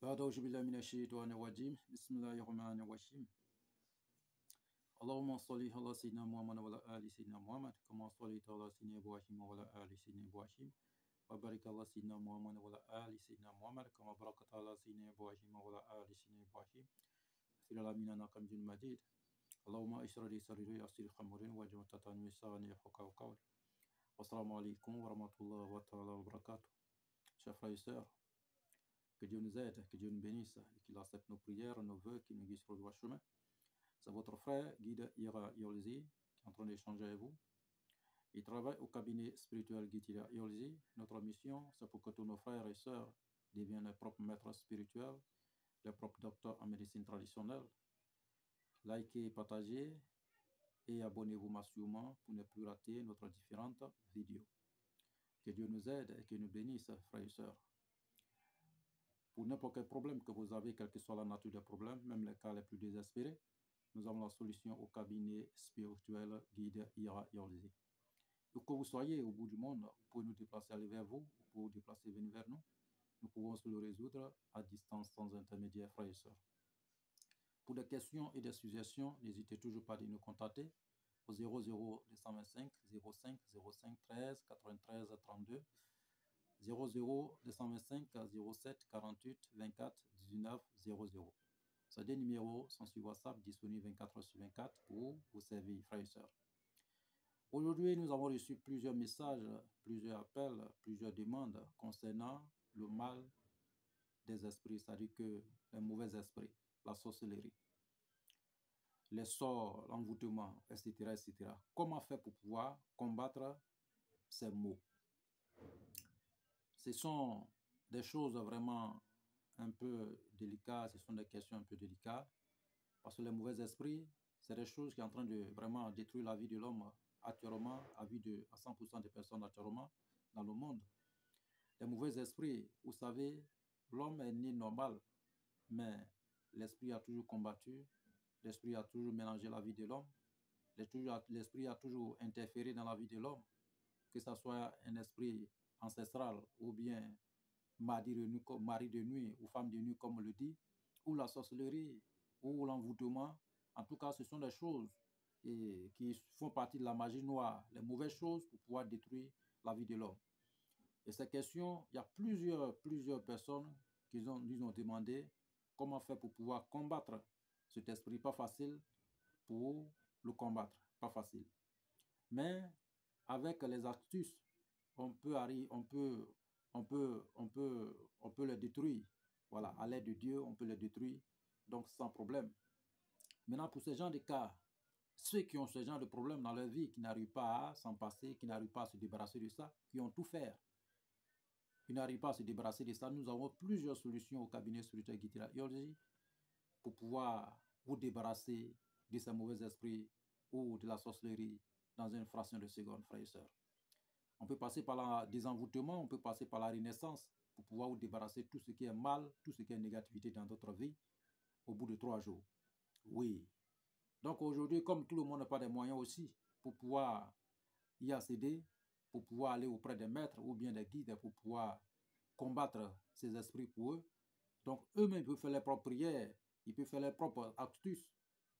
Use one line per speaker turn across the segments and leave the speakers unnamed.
بعد أعوذ بالله من الشيطان الرجيم بسم الله الرحمن الرحيم اللهم صل على سيدنا محمد وعلى آل سيدنا محمد كما صليت على سيدنا إبراهيم وعلى آل سيدنا إبراهيم وبارك على سيدنا محمد وعلى آل سيدنا محمد كما باركت على سيدنا إبراهيم وعلى آل سيدنا إبراهيم في العالمين إنك حميد مجيد اللهم اشرح لي صدري ويسر لي أمري واجعل تتاني لساني يفقهوا قولي والسلام عليكم ورحمة الله وبركاته. Chers frères et sœurs, que Dieu nous aide, que Dieu nous bénisse et qu'il accepte nos prières, nos vœux, qu'il nous guide sur le droit chemin. C'est votre frère, guide Ira Yolzi, qui est en train d'échanger avec vous. Il travaille au cabinet spirituel Guide Ira Yolzi. Notre mission, c'est pour que tous nos frères et sœurs deviennent leurs propres maîtres spirituels, leurs propres docteurs en médecine traditionnelle. Likez, partagez et abonnez-vous massivement pour ne plus rater notre différentes vidéos. Que Dieu nous aide et qu'il nous bénisse, frères et sœurs. Pour n'importe quel problème que vous avez, quelle que soit la nature des problèmes, même les cas les plus désespérés, nous avons la solution au cabinet spirituel Guide Ira Yolzi. Où que vous soyez au bout du monde, vous pouvez nous déplacer, aller vers vous, vous pouvez vous déplacer, venir vers nous. Nous pouvons se le résoudre à distance sans intermédiaire, frères et sœurs. Pour des questions et des suggestions, n'hésitez toujours pas à nous contacter au 00 225 05 05 13 93 32 00 225 07 48 24 19 00. Ces deux numéros sont sur WhatsApp disponibles 24h/24 pour vous servir, frères et sœurs. Aujourd'hui, nous avons reçu plusieurs messages, plusieurs appels, plusieurs demandes concernant le mal des esprits, c'est-à-dire que les mauvais esprits, la sorcellerie, les sorts, l'envoûtement, etc., etc. Comment faire pour pouvoir combattre ces maux? Ce sont des choses vraiment un peu délicates, ce sont des questions un peu délicates, parce que les mauvais esprits, c'est des choses qui sont en train de vraiment détruire la vie de l'homme actuellement, à 100% des personnes actuellement dans le monde. Les mauvais esprits, vous savez, l'homme est né normal, mais l'esprit a toujours combattu, l'esprit a toujours mélangé la vie de l'homme, l'esprit a toujours interféré dans la vie de l'homme, que ce soit un esprit ancestral ou bien mari de nuit ou femme de nuit comme on le dit, ou la sorcellerie ou l'envoûtement. En tout cas, ce sont des choses qui font partie de la magie noire, les mauvaises choses pour pouvoir détruire la vie de l'homme. Et ces questions, il y a plusieurs personnes qui nous ont demandé comment faire pour pouvoir combattre cet esprit. Pas facile pour le combattre, pas facile. Mais avec les astuces, on peut le détruire. Voilà, à l'aide de Dieu, on peut le détruire, donc sans problème. Maintenant, pour ce genre de cas, ceux qui ont ce genre de problème dans leur vie, qui n'arrivent pas à s'en passer, qui n'arrivent pas à se débarrasser de ça, qui ont tout fait, qui n'arrivent pas à se débarrasser de ça, nous avons plusieurs solutions au cabinet spirituel Guide Ira Yolzi pour pouvoir vous débarrasser de ces mauvais esprits ou de la sorcellerie dans une fraction de seconde, frères et sœurs. On peut passer par le désenvoûtement, on peut passer par la renaissance pour pouvoir vous débarrasser de tout ce qui est mal, tout ce qui est négativité dans votre vie au bout de 3 jours. Oui. Donc aujourd'hui, comme tout le monde n'a pas de moyens aussi pour pouvoir y accéder, pour pouvoir aller auprès des maîtres ou bien des guides pour pouvoir combattre ces esprits pour eux, donc eux-mêmes peuvent faire leurs propres prières, ils peuvent faire leurs propres astuces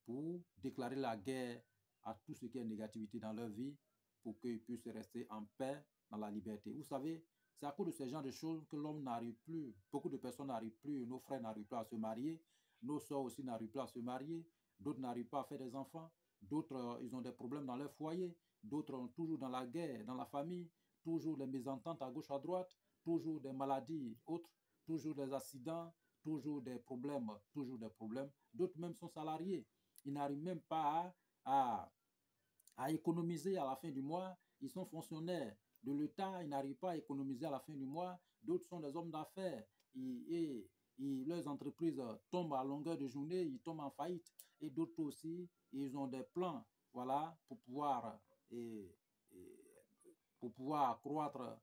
pour déclarer la guerre à tout ce qui est négativité dans leur vie pour qu'ils puissent rester en paix dans la liberté. Vous savez, c'est à cause de ce genre de choses que l'homme n'arrive plus, beaucoup de personnes n'arrivent plus, nos frères n'arrivent pas à se marier, nos soeurs aussi n'arrivent pas à se marier, d'autres n'arrivent pas à faire des enfants, d'autres ils ont des problèmes dans leur foyer, d'autres ont toujours dans la guerre, dans la famille, toujours des mésententes à gauche, à droite, toujours des maladies autres, toujours des accidents, toujours des problèmes, d'autres même sont salariés, ils n'arrivent même pas à économiser à la fin du mois, ils sont fonctionnaires de l'État, ils n'arrivent pas à économiser à la fin du mois, d'autres sont des hommes d'affaires, leurs entreprises tombent à longueur de journée, ils tombent en faillite, et d'autres aussi, ils ont des plans, voilà, pour pouvoir accroître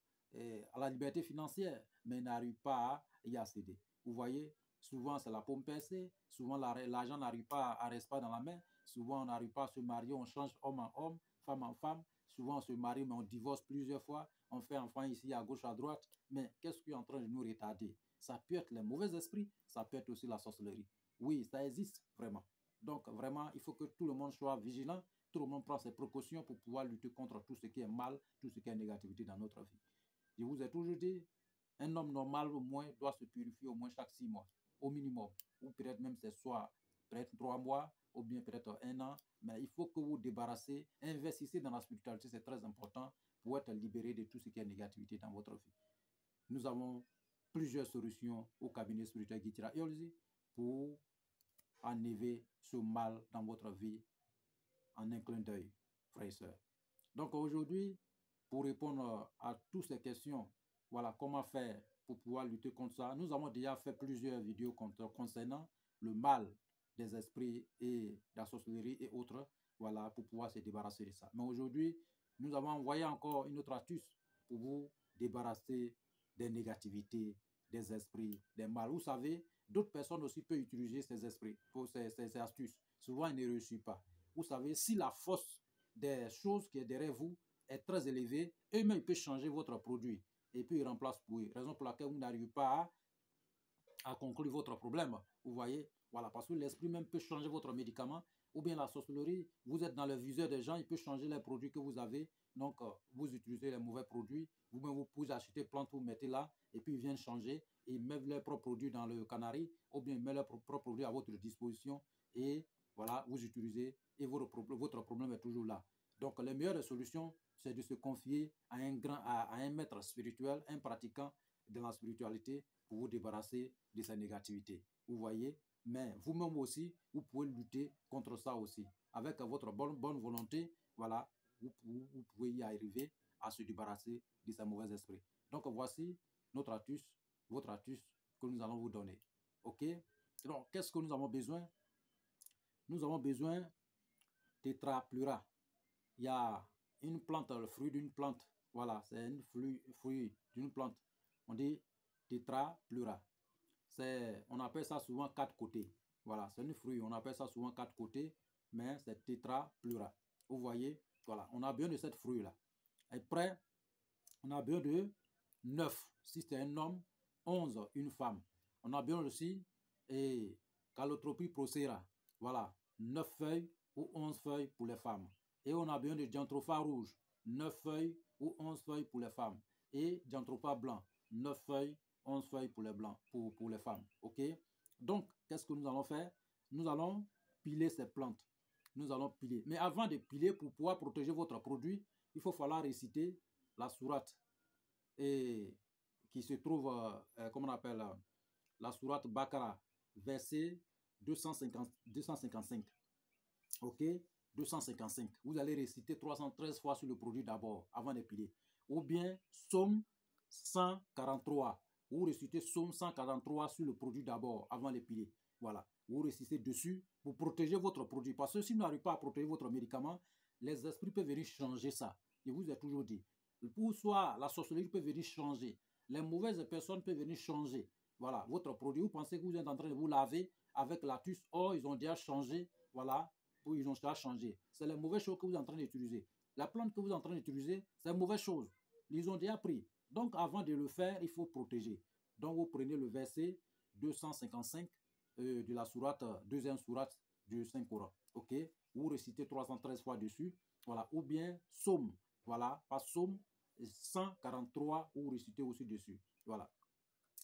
à la liberté financière, mais ils n'arrivent pas à y accéder. Vous voyez, souvent c'est la paume percée, souvent l'argent n'arrive pas à rester dans la main, souvent on n'arrive pas à se marier, on change homme en homme, femme en femme, souvent on se marie mais on divorce plusieurs fois, on fait enfant ici, à gauche, à droite, mais qu'est-ce qui est en train de nous retarder? Ça peut être les mauvais esprits, ça peut être aussi la sorcellerie. Oui, ça existe vraiment. Donc, vraiment, il faut que tout le monde soit vigilant, tout le monde prend ses précautions pour pouvoir lutter contre tout ce qui est mal, tout ce qui est négativité dans notre vie. Je vous ai toujours dit, un homme normal au moins doit se purifier au moins chaque 6 mois, au minimum. Ou peut-être même c'est soit peut-être 3 mois, ou bien peut-être 1 an. Mais il faut que vous débarrassez, investissez dans la spiritualité, c'est très important pour être libéré de tout ce qui est négativité dans votre vie. Nous avons plusieurs solutions au cabinet spirituel Gitira Yolzi pour enlever ce mal dans votre vie en un clin d'œil, frères et sœurs. Donc aujourd'hui, pour répondre à toutes ces questions, voilà comment faire pour pouvoir lutter contre ça. Nous avons déjà fait plusieurs vidéos concernant le mal des esprits et de la sorcellerie et autres, voilà, pour pouvoir se débarrasser de ça. Mais aujourd'hui, nous avons envoyé encore une autre astuce pour vous débarrasser des négativités, des esprits, des mal. Vous savez, d'autres personnes aussi peuvent utiliser ces esprits, pour ces astuces. Souvent, ils ne réussissent pas. Vous savez, si la force des choses qui est derrière vous est très élevée, eux-mêmes ils peuvent changer votre produit et puis ils remplacent pour eux. Raison pour laquelle vous n'arrivez pas à conclure votre problème. Vous voyez, voilà, parce que l'esprit même peut changer votre médicament ou bien la sorcellerie. Vous êtes dans le viseur des gens, il peut changer les produits que vous avez. Donc, vous utilisez les mauvais produits. Vous-même, vous pouvez acheter plantes, vous mettez là et puis ils viennent changer. Ils mettent leurs propres produits dans le canari ou bien ils mettent leurs propres produits à votre disposition et voilà, vous utilisez et votre problème est toujours là. Donc, la meilleure solution, c'est de se confier à un maître spirituel, un pratiquant de la spiritualité pour vous débarrasser de sa négativité. Vous voyez? Mais vous-même aussi, vous pouvez lutter contre ça aussi. Avec votre bonne volonté, voilà, vous pouvez y arriver à se débarrasser de sa mauvaise esprit. Donc, voici notre astuce, votre astuce que nous allons vous donner. OK? Donc, qu'est-ce que nous avons besoin? Nous avons besoin de tétraplura. Il y a une plante, le fruit d'une plante. Voilà, c'est un fruit d'une plante. On dit tétraplura. On appelle ça souvent 4 côtés. Voilà, c'est un fruit. On appelle ça souvent 4 côtés, mais c'est tétraplura. Vous voyez, voilà, on a besoin de cette fruit-là. Après, on a besoin de 9 si c'est un homme, 11 une femme. On a besoin aussi et Calotropis procera. Voilà, 9 feuilles ou 11 feuilles pour les femmes. Et on a besoin de Dianthropha rouge, 9 feuilles ou 11 feuilles pour les femmes. Et Dianthropha blanc, 9 feuilles, 11 feuilles pour les blancs, pour les femmes. OK? Donc, qu'est-ce que nous allons faire? Nous allons piler ces plantes. Nous allons piler. Mais avant de piler, pour pouvoir protéger votre produit, il faut falloir réciter la sourate et qui se trouve, comment on appelle, la sourate Bakara, verset 255. OK? 255. Vous allez réciter 313 fois sur le produit d'abord, avant de piler. Ou bien, Psaume 143. Vous récitez Psaume 143 sur le produit d'abord, avant de piler. Voilà. Vous récitez dessus pour protéger votre produit. Parce que si vous n'arrivez pas à protéger votre médicament, les esprits peuvent venir changer ça. Je vous ai toujours dit. Pour soit la sorcellerie peut venir changer. Les mauvaises personnes peuvent venir changer. Voilà, votre produit, vous pensez que vous êtes en train de vous laver avec la tuce. Oh, ils ont déjà changé. Voilà, ils ont déjà changé. C'est les mauvaises choses que vous êtes en train d'utiliser. La plante que vous êtes en train d'utiliser, c'est une mauvaise chose. Ils ont déjà pris. Donc, avant de le faire, il faut protéger. Donc, vous prenez le verset 255 de la sourate, deuxième sourate du Saint-Coran. OK? Vous récitez 313 fois dessus. Voilà. Ou bien, Psaume. Voilà. Pas Psaume 143, vous récitez aussi dessus. Voilà.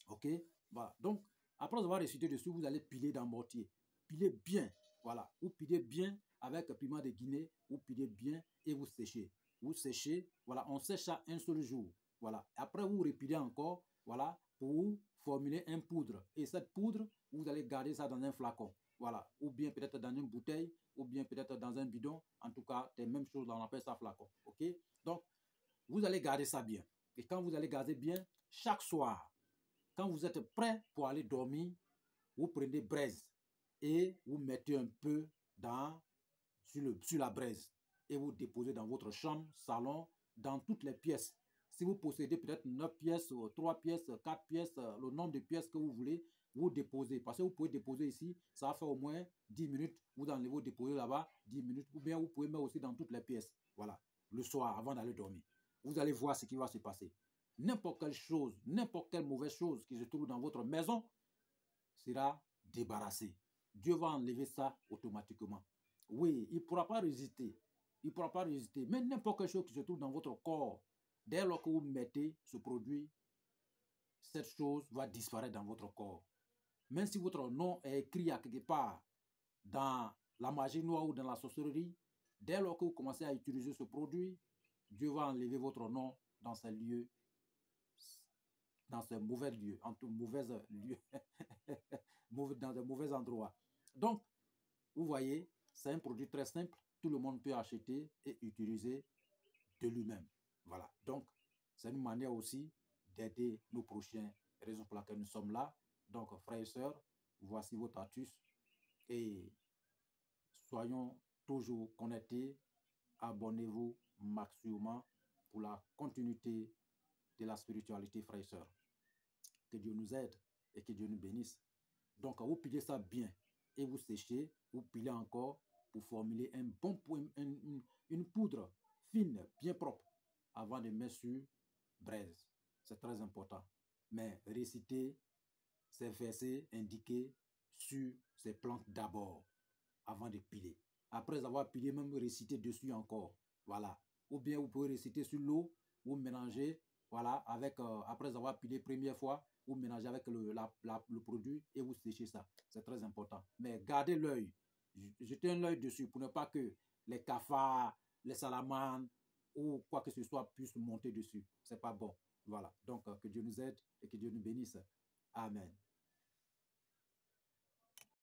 OK? Voilà. Donc, après avoir récité dessus, vous allez piler dans le mortier. Pilez bien. Voilà. Vous pilez bien avec piment de Guinée. Vous pilez bien et vous séchez. Vous séchez. Voilà. On sèche ça un seul jour. Voilà. Après, vous repilez encore. Voilà. Pour formuler un poudre. Et cette poudre, vous allez garder ça dans un flacon. Voilà. Ou bien peut-être dans une bouteille. Ou bien peut-être dans un bidon. En tout cas, c'est la même chose. On appelle ça flacon. OK? Donc, vous allez garder ça bien. Et quand vous allez garder bien, chaque soir, quand vous êtes prêt pour aller dormir, vous prenez braise et vous mettez un peu sur la braise et vous déposez dans votre chambre, salon, dans toutes les pièces. Si vous possédez peut-être 9 pièces, 3 pièces, 4 pièces, le nombre de pièces que vous voulez, vous déposez. Parce que vous pouvez déposer ici, ça va faire au moins 10 minutes. Vous enlevez, vous déposez là-bas 10 minutes. Ou bien vous pouvez mettre aussi dans toutes les pièces. Voilà, le soir avant d'aller dormir. vous allez voir ce qui va se passer. N'importe quelle chose, n'importe quelle mauvaise chose qui se trouve dans votre maison sera débarrassée. Dieu va enlever ça automatiquement. Oui, il ne pourra pas résister. Il ne pourra pas résister. Mais n'importe quelle chose qui se trouve dans votre corps, dès lors que vous mettez ce produit, cette chose va disparaître dans votre corps. Même si votre nom est écrit à quelque part dans la magie noire ou dans la sorcellerie, dès lors que vous commencez à utiliser ce produit, Dieu va enlever votre nom dans ces lieux, dans ces mauvais lieux, en tout mauvais lieux, dans de mauvais endroits. Donc, vous voyez, c'est un produit très simple, tout le monde peut acheter et utiliser de lui-même. Voilà, donc c'est une manière aussi d'aider nos prochains, raison pour laquelle nous sommes là. Donc, frères et sœurs, voici votre astuce et soyons toujours connectés. Abonnez-vous maximum pour la continuité de la spiritualité, frères et sœurs. Que Dieu nous aide et que Dieu nous bénisse. Donc, vous pilez ça bien et vous séchez, vous pilez encore pour formuler un bon une poudre fine, bien propre, avant de mettre sur braise. C'est très important. Mais récitez ces versets indiqués sur ces plantes d'abord, avant de piler. Après avoir pilé, même réciter dessus encore. Voilà. Ou bien vous pouvez réciter sur l'eau, vous mélangez, voilà, avec, après avoir pilé première fois, vous mélangez avec le produit et vous séchez ça. C'est très important. Mais gardez l'œil. Jetez un œil dessus pour ne pas que les cafards, les salamandres ou quoi que ce soit puissent monter dessus. C'est pas bon. Voilà. Donc, que Dieu nous aide et que Dieu nous bénisse. Amen.